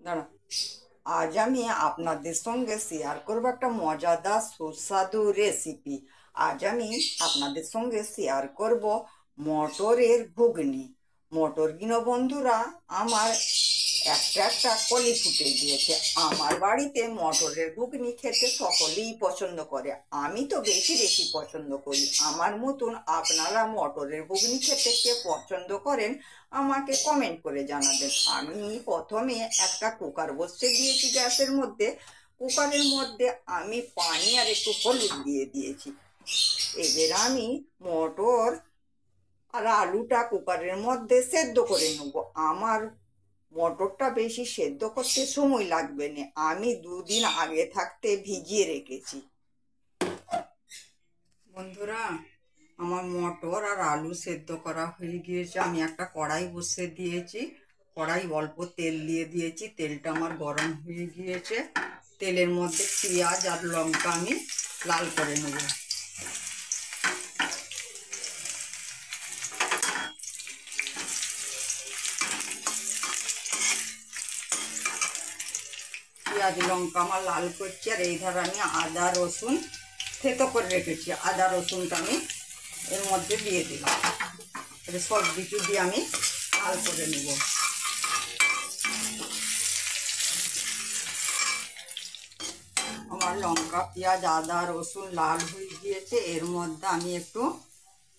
দাঁড়া। আজ আমি আপনাদের সঙ্গে শেয়ার করবো একটা মজাদার সুস্বাদু রেসিপি। আজ আমি আপনাদের সঙ্গে শেয়ার করব মটরের ঘুগনি। মটরগুলো বন্ধুরা আমার একটা একটা কলি ফুটে গিয়েছে। আমার বাড়িতে মটরের ঘুগনি খেতে সকলেই পছন্দ করে, আমি তো বেশি বেশি পছন্দ করি। আমার মতন আপনারা মটরের ঘুগনি খেতে কে পছন্দ করেন আমাকে কমেন্ট করে জানাবেন। আমি প্রথমে একটা কুকার বসিয়ে দিয়েছি গ্যাসের মধ্যে। কুকারের মধ্যে আমি পানি আর একটু হলুদ দিয়ে দিয়েছি। এবার আমি মটর আর আলুটা কুকারের মধ্যে সেদ্ধ করে নেব। আমার মটরটা বেশি সেদ্ধ করতে সময় লাগবে না, আমি 2 দিন আগে থাকতে ভিজিয়ে রেখেছি। বন্ধুরা, আমার মটর আর আলু সেদ্ধ করা হয়ে গিয়েছে। আমি একটা কড়াই বসিয়ে দিয়েছি। কড়াই অল্প তেল দিয়ে দিয়েছি, তেলটা আমার গরম হয়ে গিয়েছে। তেলের মধ্যে পেঁয়াজ আর লঙ্কা আমি লাল করে নেব। পেঁয়াজ লঙ্কা আমার লাল করছি, আর এই ধারে আমি আদা রসুন থেতো করে রেখেছি। আদা রসুনটা আমি এর মধ্যে দিয়ে দিলাম। সব কিছু দিয়ে আমি লাল করে নেব। আমার লঙ্কা পেঁয়াজ আদা রসুন লাল হয়ে গিয়েছে। এর মধ্যে আমি একটু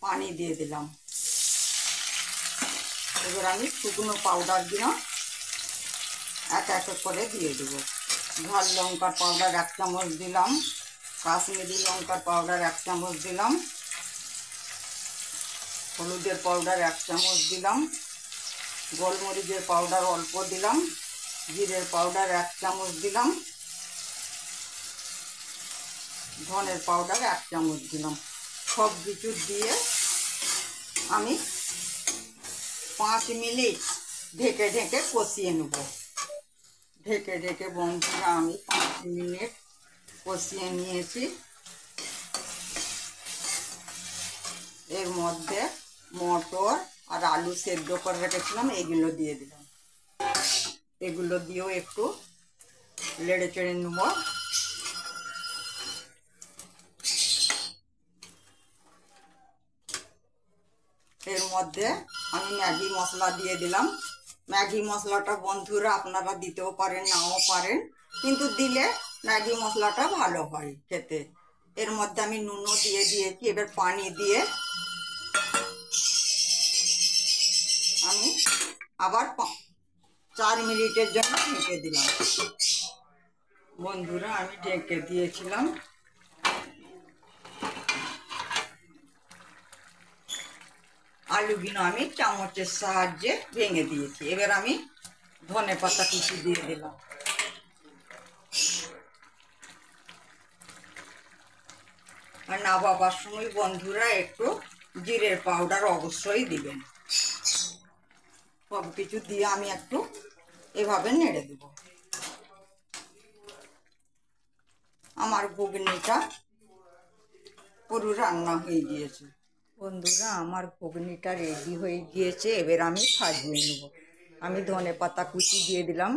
পানি দিয়ে দিলাম। এবার আমি শুকনো পাউডার দিয়ে এক এক করে দিয়ে দেবো। ঝাল লঙ্কার পাউডার 1 চামচ দিলাম, কাশ্মীরি লঙ্কার পাউডার 1 চামচ দিলাম, হলুদের পাউডার 1 চামচ দিলাম, গোলমরিচের পাউডার অল্প দিলাম, জিরের পাউডার 1 চামচ দিলাম, ধনের পাউডার 1 চামচ দিলাম। সব কিছু দিয়ে আমি 5 মিনিট ঢেকে ঢেকে কষিয়ে নেব। ঢেকে ঢেকে বন্ধুরা আমি 5 মিনিট কষিয়ে নিয়েছি। এর মধ্যে মটর আর আলু সেদ্ধ করে রেখেছিলাম, এগুলো দিয়ে দিলাম। এগুলো দিয়েও একটু নেড়ে চেড়ে নেব। এর মধ্যে আমি ম্যাগি মশলা দিয়ে দিলাম। ম্যাগি মশলাটা বন্ধুরা আপনারা দিতেও পারেন নাও পারেন, কিন্তু দিলে ম্যাগি মশলাটা ভালো হয় খেতে। এর মধ্যে আমি নুনও দিয়ে দিয়েছি। এবার পানি দিয়ে আমি আবার 4 মিনিটের জন্য ঢেকে দিলাম। বন্ধুরা, আমি ঢেকে দিয়েছিলাম। আলুগুলো আমি চামচের সাহায্যে ভেঙে দিয়েছি। এবার আমি ধনেপাতা কুচি দিয়ে দিলাম। আর নামাবার সময় বন্ধুরা একটু জিরের পাউডার অবশ্যই দিবেন। সব কিছু দিয়ে আমি একটু এভাবে নেড়ে দেব। আমার ঘুগনিটা পুরো রান্না হয়ে গিয়েছে। বন্ধুরা, আমার ঘুগনিটা রেডি হয়ে গিয়েছে। এবার আমি সাজিয়ে নেব। আমি ধনেপাতা কুচি দিয়ে দিলাম,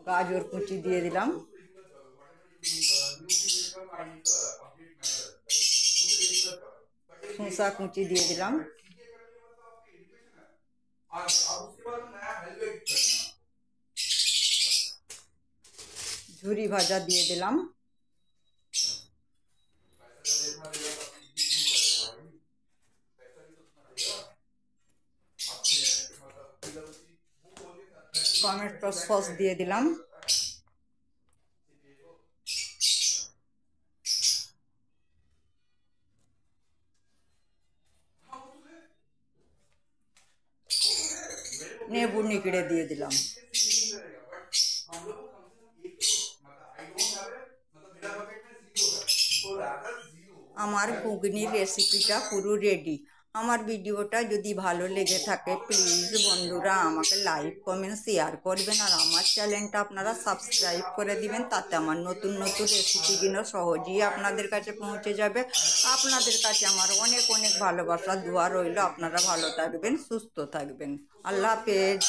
গাজর কুচি দিয়ে দিলাম, শসা কুচি দিয়ে দিলাম, ঝুরি ভাজা দিয়ে দিলাম, টমেটো সস দিয়ে দিলাম, নেবু নিকড়ে দিয়ে দিলাম। আমার ঘুগনির রেসিপিটা পুরো রেডি। আমার ভিডিওটা যদি ভালো লেগে থাকে প্লিজ বন্ধুরা আমাকে লাইক কমেন্ট শেয়ার করবেন, আর আমার চ্যানেলটা আপনারা সাবস্ক্রাইব করে দিবেন। তাতে আমার নতুন নতুন রেসিপিগুলো সহজেই আপনাদের কাছে পৌঁছে যাবে। আপনাদের কাছে আমার অনেক অনেক ভালোবাসা দোয়া রইল। আপনারা ভালো থাকবেন, সুস্থ থাকবেন। আল্লাহ হাফেজ।